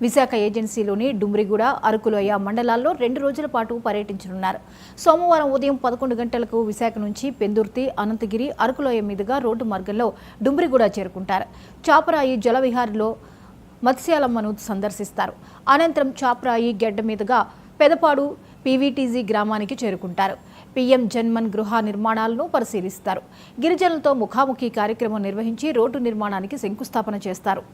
విశాఖ ఏజెన్సీలోని డుమ్రిగూడ, అరకులోయ మండలాల్లో 2 రోజుల పాటు పర్యటించనున్నారు. సోమవారం ఉదయం 11 గంటలకు విశాఖ నుంచి పెందుర్తి, అనంతగిరి, అరకులోయ మీదుగా రోడ్డు మార్గంలో డుమ్రిగూడ చేరుకుంటారు. చాపరాయి జలవిహార్లో మత్స్యాలమ్మను సందర్శిస్తారు. అనంతరం చాపరాయి గెడ్డ మీదుగా పెదపాడు పీవీటీజీ గ్రామానికి చేరుకుంటారు. పీఎం జన్మన్ గృహ నిర్మాణాలను పరిశీలిస్తారు. గిరిజనులతో ముఖాముఖి కార్యక్రమం నిర్వహించి రోడ్డు నిర్మాణానికి శంకుస్థాపన చేస్తారు.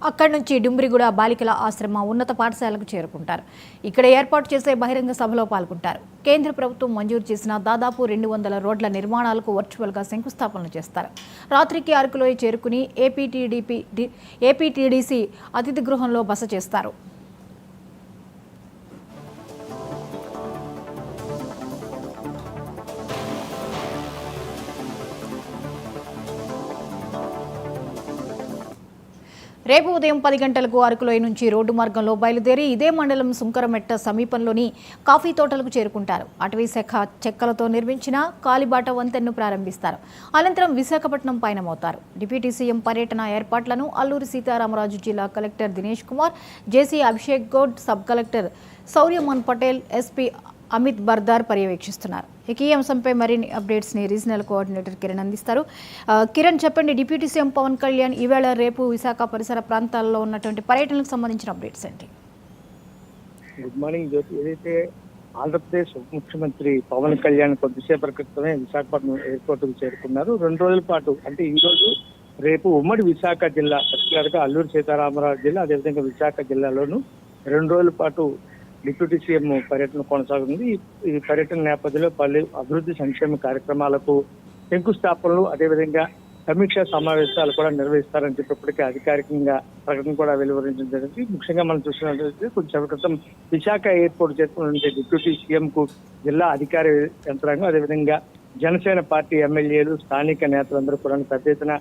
అక్కడి నుంచి డుమ్రిగూడ బాలికల ఆశ్రమ ఉన్నత పాఠశాలకు చేరుకుంటారు. ఇక్కడ ఏర్పాటు చేసే బహిరంగ సభలో పాల్గొంటారు. కేంద్ర ప్రభుత్వం మంజూరు చేసిన దాదాపు 200 రోడ్ల నిర్మాణాలకు వర్చువల్గా శంకుస్థాపనలు చేస్తారు. రాత్రికి అరకులోయ చేరుకుని ఏపీటీడీసీ అతిథి గృహంలో బస చేస్తారు. రేపు ఉదయం 10 గంటలకు అరకులోయ నుంచి రోడ్డు మార్గంలో బయలుదేరి ఇదే మండలం సుంకరమెట్ట సమీపంలోని కాఫీ తోటలకు చేరుకుంటారు. అటవీ శాఖ చెక్కలతో నిర్మించిన కాలిబాట వంతెనను ప్రారంభిస్తారు. అనంతరం విశాఖపట్నం పయనమవుతారు. డిప్యూటీ సీఎం పర్యటన ఏర్పాట్లను అల్లూరి సీతారామరాజు జిల్లా collector Dinesh Kumar, JC Abhishek Goud, sub collector Shauryaman Patel, SP Amit Bardar పర్యవేక్షిస్తున్నారు. ఇక ఈ అంశంపై మరిన్ని అప్డేట్స్ని రీజనల్ కోఆర్డినేటర్ కిరణ్ అందిస్తారు. కిరణ్, చెప్పండి, డిప్యూటీ సీఎం పవన్ కళ్యాణ్ ఈవేళ రేపు విశాఖ పరిసర ప్రాంతాల్లో ఉన్నటువంటి పర్యటనకు సంబంధించిన అప్డేట్స్ ఏంటి? గుడ్ మార్నింగ్ జ్యోతి. ఏదైతే ఆంధ్రప్రదేశ్ ఉప ముఖ్యమంత్రి పవన్ కళ్యాణ్ కొద్దిసేపటి క్రితమే విశాఖపట్నం ఎయిర్పోర్టుకు చేరుకున్నారు. 2 రోజుల పాటు, అంటే ఈ రోజు రేపు ఉమ్మడి విశాఖ జిల్లా, పర్టికులర్గా అల్లూరి సీతారామరాజు జిల్లా, అదేవిధంగా విశాఖ జిల్లాలోనూ 2 రోజుల పాటు డిప్యూటీ సీఎం పర్యటన కొనసాగుతుంది. ఈ పర్యటన నేపథ్యంలో పలు అభివృద్ధి సంక్షేమ కార్యక్రమాలకు శంకుస్థాపనలు, అదేవిధంగా సమీక్షా సమావేశాలు కూడా నిర్వహిస్తారని చెప్పి ఇప్పటికే అధికారికంగా ప్రకటన కూడా వెలువరించడం జరిగింది. ముఖ్యంగా మనం చూసినట్లయితే కొంచెం క్రితం విశాఖ ఎయిర్పోర్ట్ చేరుకున్న డిప్యూటీ సీఎం కు జిల్లా అధికార యంత్రాంగం, అదేవిధంగా జనసేన పార్టీ ఎమ్మెల్యేలు, స్థానిక నేతలందరూ కూడా పెద్ద ఎత్తున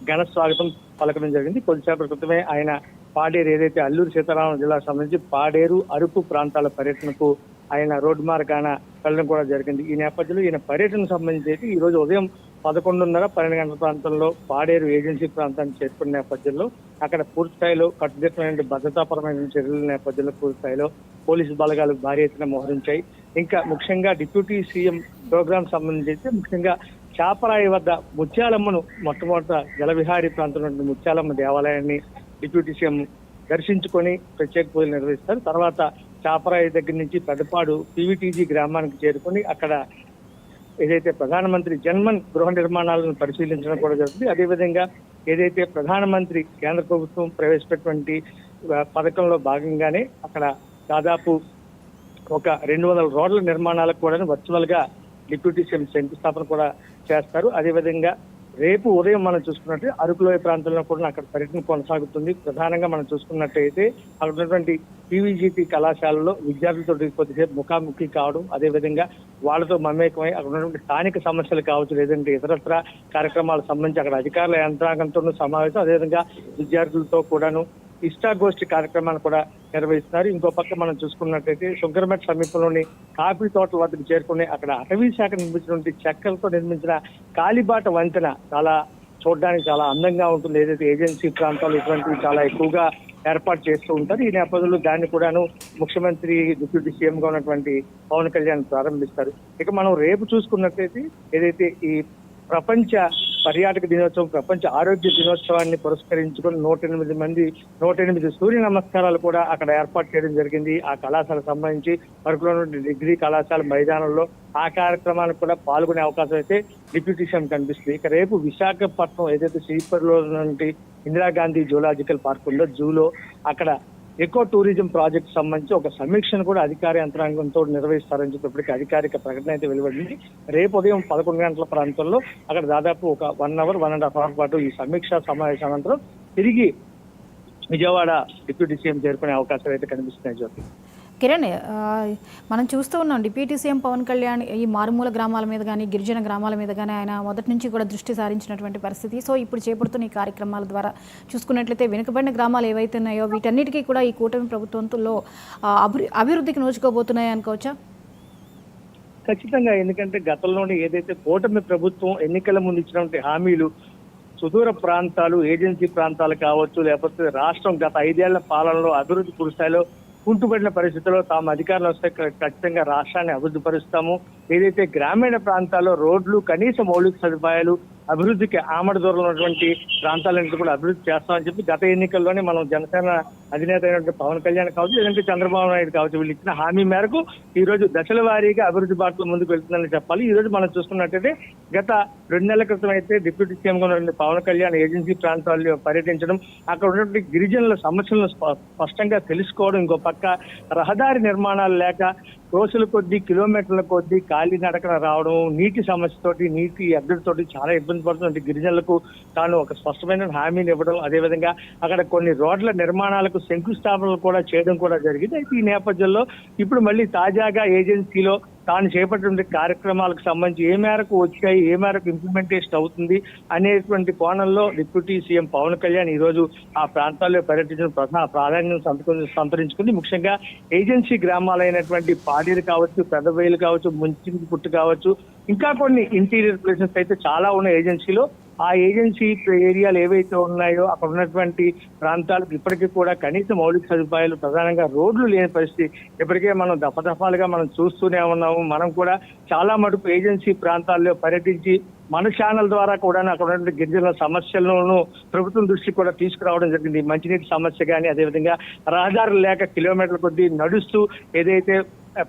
ఘన స్వాగతం పలకడం జరిగింది. కొద్దిసేపటి క్రితమే ఆయన పాడేరు, ఏదైతే అల్లూరి సీతారామరాజు జిల్లాకు సంబంధించి పాడేరు, అరకు ప్రాంతాల పర్యటనకు ఆయన రోడ్డు మార్గాన వెళ్ళడం కూడా జరిగింది. ఈ నేపథ్యంలో ఈయన పర్యటనకు సంబంధించి ఈ రోజు ఉదయం 11:30, 12 గంటల ప్రాంతంలో పాడేరు ఏజెన్సీ ప్రాంతాన్ని చేరుకున్న నేపథ్యంలో అక్కడ పూర్తి స్థాయిలో కట్టుదిట్టమైన భద్రతాపరమైన చర్యల నేపథ్యంలో పూర్తి స్థాయిలో పోలీసు బలగాలు భారీ ఎత్తున మోహరించాయి. ఇంకా ముఖ్యంగా డిప్యూటీ సీఎం ప్రోగ్రాం సంబంధించి ముఖ్యంగా చాపరాయి వద్ద ముత్యాలమ్మను మొట్టమొదట జలవిహారీ ప్రాంతంలో ముత్యాలమ్మ దేవాలయాన్ని డిప్యూటీ సీఎం దర్శించుకొని ప్రత్యేక పూజలు నిర్వహిస్తారు. తర్వాత చాపరాయి దగ్గర నుంచి పెదపాడు పీవీటీజీ గ్రామానికి చేరుకొని అక్కడ ఏదైతే ప్రధానమంత్రి జన్మన్ గృహ నిర్మాణాలను పరిశీలించడం కూడా జరుగుతుంది. అదేవిధంగా ఏదైతే ప్రధానమంత్రి కేంద్ర ప్రభుత్వం ప్రవేశపెట్టినటువంటి పథకంలో భాగంగానే అక్కడ దాదాపు ఒక 200 రోడ్ల నిర్మాణాలకు కూడా వర్చువల్ గా డిప్యూటీ సీఎం శంకుస్థాపన కూడా చేస్తారు. అదేవిధంగా రేపు ఉదయం మనం చూసుకున్నట్టు అరకులోయ ప్రాంతంలో కూడా అక్కడ పర్యటన కొనసాగుతుంది. ప్రధానంగా మనం చూసుకున్నట్టయితే అక్కడ ఉన్నటువంటి పీవీజీటీ కళాశాలలో విద్యార్థులతో కొద్దిసేపు ముఖాముఖి కావడం, అదేవిధంగా వాళ్ళతో మమేకమై అక్కడ ఉన్నటువంటి స్థానిక సమస్యలు కావచ్చు, లేదంటే ఇతరత్ర కార్యక్రమాలకు సంబంధించి అక్కడ అధికారుల యంత్రాంగంతో సమావేశం, అదేవిధంగా విద్యార్థులతో కూడాను ఇష్టాగోష్ఠి కార్యక్రమాన్ని కూడా నిర్వహిస్తున్నారు. ఇంకో పక్క మనం చూసుకున్నట్లయితే శంకరమెట్ట సమీపంలోని కాఫీ తోటల వద్దకు చేరుకుని అక్కడ అటవీ శాఖ నిర్మించినటువంటి చెక్కలతో నిర్మించిన కాలిబాట వంతెన చాలా చూడడానికి చాలా అందంగా ఉంటుంది. ఏదైతే ఏజెన్సీ ప్రాంతాలు ఇటువంటివి చాలా ఎక్కువగా ఏర్పాటు చేస్తూ ఉంటారు. ఈ నేపథ్యంలో దాన్ని కూడాను ముఖ్యమంత్రి డిప్యూటీ సీఎం గా ఉన్నటువంటి పవన్ కళ్యాణ్ ప్రారంభిస్తారు. ఇక మనం రేపు చూసుకున్నట్లయితే ఏదైతే ఈ ప్రపంచ పర్యాటక దినోత్సవం, ప్రపంచ ఆరోగ్య దినోత్సవాన్ని పురస్కరించుకుని 108 సూర్య నమస్కారాలు కూడా అక్కడ ఏర్పాటు చేయడం జరిగింది. ఆ కళాశాలకు సంబంధించి అరకులో డిగ్రీ కళాశాల మైదానంలో ఆ కార్యక్రమానికి కూడా పాల్గొనే అవకాశం అయితే డిప్యూటీ సీఎం కనిపిస్తుంది. ఇక రేపు విశాఖపట్నం ఏదైతే శ్రీపరిలో నుండి ఇందిరాగాంధీ జూలాజికల్ పార్క్ ఉందో జూలో అక్కడ ఎకో టూరిజం ప్రాజెక్ట్ సంబంధించి ఒక సమీక్షను కూడా అధికార యంత్రాంగంతో నిర్వహిస్తారని చెప్పి ఇప్పటికీ అధికారిక ప్రకటన అయితే వెలువడింది. రేపు ఉదయం 11 గంటల ప్రాంతంలో అక్కడ దాదాపు ఒక 1 అవర్ 1.5 అవర్ పాటు ఈ సమీక్షా సమావేశం అనంతరం తిరిగి విజయవాడ డిప్యూటీ సీఎం చేరుకునే అవకాశాలు అయితే కనిపిస్తున్నాయి జ్యోతి. కిరణ్, మనం చూస్తూ ఉన్నాం డిప్యూటీ సీఎం పవన్ కళ్యాణ్ ఈ మారుమూల గ్రామాల మీద కానీ గిరిజన గ్రామాల మీద కానీ ఆయన మొదటి నుంచి కూడా దృష్టి సారించినటువంటి పరిస్థితి. సో ఇప్పుడు చేపడుతున్న ఈ కార్యక్రమాల ద్వారా చూసుకున్నట్లయితే వెనుకబడిన గ్రామాలు ఏవైతే ఉన్నాయో వీటన్నిటికీ కూడా ఈ కూటమి ప్రభుత్వంలో అభివృద్ధికి నోచుకోబోతున్నాయి అనుకోవచ్చా? ఖచ్చితంగా. ఎందుకంటే గతంలోనే ఏదైతే కూటమి ప్రభుత్వం ఎన్నికల ముందు ఇచ్చినటువంటి హామీలు సుదూర ప్రాంతాలు, ఏజెన్సీ ప్రాంతాలు కావచ్చు, లేకపోతే రాష్ట్రం గత 5 ఏళ్ల పాలనలో అభివృద్ధి కురుస్తాయిలో కుంటుపడిన పరిస్థితుల్లో తాము అధికారులు వస్తే ఖచ్చితంగా రాష్ట్రాన్ని అభివృద్ధి పరుస్తాము. ఏదైతే గ్రామీణ ప్రాంతాల్లో రోడ్లు, కనీస మౌలిక సదుపాయాలు అభివృద్ధికి ఆమడ దూరంలో ఉన్నటువంటి ప్రాంతాలన్నింటి కూడా అభివృద్ధి చేస్తామని చెప్పి గత ఎన్నికల్లోనే మనం జనసేన అధినేత అయినటువంటి పవన్ కళ్యాణ్ కావచ్చు, లేదంటే చంద్రబాబు నాయుడు కావచ్చు, వీళ్ళు ఇచ్చిన హామీ మేరకు ఈ రోజు దశల వారీగా అభివృద్ధి బాటలో ముందుకు వెళ్తుందని చెప్పాలి. ఈ రోజు మనం చూసుకున్నట్టయితే గత 2 నెలల క్రితం అయితే డిప్యూటీ సీఎంగా ఉన్నటువంటి పవన్ కళ్యాణ్ ఏజెన్సీ ప్రాంతాల్లో పర్యటించడం, అక్కడ ఉన్నటువంటి గిరిజనుల సమస్యలను స్పష్టంగా తెలుసుకోవడం, ఇంకో పక్క రహదారి నిర్మాణాలు లేక రోజుల కొద్దీ, కిలోమీటర్ల కొద్దీ ఖాళీ నడకన రావడం, నీటి సమస్యతోటి, నీటి ఎద్దడితోటి చాలా ఇబ్బంది పడుతున్న గిరిజనులకు తాను ఒక స్పష్టమైన హామీని ఇవ్వడం, అదేవిధంగా అక్కడ కొన్ని రోడ్ల నిర్మాణాలకు శంకుస్థాపనలు కూడా చేయడం కూడా జరిగింది. అయితే ఈ నేపథ్యంలో ఇప్పుడు మళ్ళీ తాజాగా ఏజెన్సీలో తాను చేపట్టిన కార్యక్రమాలకు సంబంధించి ఏ మేరకు వచ్చాయి, ఏ మేరకు ఇంప్లిమెంటేషన్ అవుతుంది అనేటువంటి కోణంలో డిప్యూటీ సీఎం పవన్ కళ్యాణ్ ఈ రోజు ఆ ప్రాంతాల్లో పర్యటించిన ప్రాధాన్యం సంతరించుకుంది. ముఖ్యంగా ఏజెన్సీ గ్రామాలైనటువంటి పాడేరు కావచ్చు, పెద్దబయలు కావచ్చు, ముంచింపుట్టు కావచ్చు, ఇంకా కొన్ని ఇంటీరియర్ ప్లేసెస్ అయితే చాలా ఉన్నాయి ఏజెన్సీలో. ఆ ఏజెన్సీ ఏరియాలు ఏవైతే ఉన్నాయో అక్కడ ఉన్నటువంటి ప్రాంతాలకు ఇప్పటికీ కూడా కనీస మౌలిక సదుపాయాలు, ప్రధానంగా రోడ్లు లేని పరిస్థితి ఇప్పటికే మనం దఫాలుగా మనం చూస్తూనే ఉన్నాము. మనం కూడా చాలా మటుకు ఏజెన్సీ ప్రాంతాల్లో పర్యటించి మన ఛానల్ ద్వారా కూడా అక్కడ ఉన్నటువంటి గిరిజనుల సమస్యలను ప్రభుత్వం దృష్టికి కూడా తీసుకురావడం జరిగింది. మంచినీటి సమస్య కానీ, అదేవిధంగా రహదారులు లేక కిలోమీటర్ల కొద్దీ నడుస్తూ ఏదైతే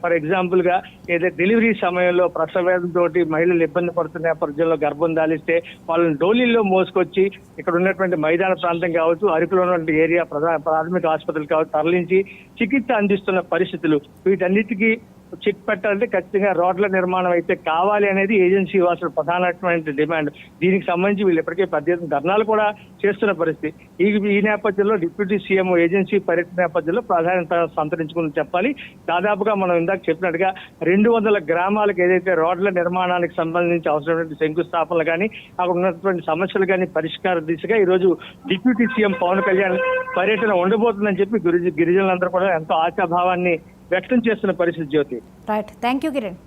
ఫర్ ఎగ్జాంపుల్ గా ఏదైతే డెలివరీ సమయంలో ప్రసవేదంతో మహిళలు ఇబ్బంది పడుతున్న నేపథ్యంలో గర్భం దాలిస్తే వాళ్ళని డోలీల్లో మోసుకొచ్చి ఇక్కడ ఉన్నటువంటి మైదాన ప్రాంతం కావచ్చు, అరకులో ఉన్నటువంటి ఏరియా ప్రాథమిక ఆసుపత్రులు కావచ్చు తరలించి చికిత్స అందిస్తున్న పరిస్థితులు, వీటన్నిటికీ చెక్ పెట్టాలంటే ఖచ్చితంగా రోడ్ల నిర్మాణం అయితే కావాలి అనేది ఏజెన్సీ వాసుల ప్రధానమైన డిమాండ్. దీనికి సంబంధించి వీళ్ళు ఇప్పటికే పెద్ద ధర్నాలు కూడా చేస్తున్న పరిస్థితి. ఈ నేపథ్యంలో డిప్యూటీ సీఎం ఏజెన్సీ పర్యటన నేపథ్యంలో ప్రాధాన్యత సంతరించుకుని చెప్పాలి. దాదాపుగా మనం ఇందాక చెప్పినట్టుగా 200 గ్రామాలకు ఏదైతే రోడ్ల నిర్మాణానికి సంబంధించి అవసరమైన శంకుస్థాపనలు కానీ, అక్కడ ఉన్నటువంటి సమస్యలు కానీ పరిష్కార దిశగా ఈ రోజు డిప్యూటీ సీఎం పవన్ కళ్యాణ్ పర్యటన ఉండబోతుందని చెప్పి గిరిజనులందరూ కూడా ఎంతో ఆశాభావాన్ని వ్యక్తం చేస్తున్న పరిస్థితి. జ్యోతి, రైట్, థ్యాంక్ యూ కిరణ్.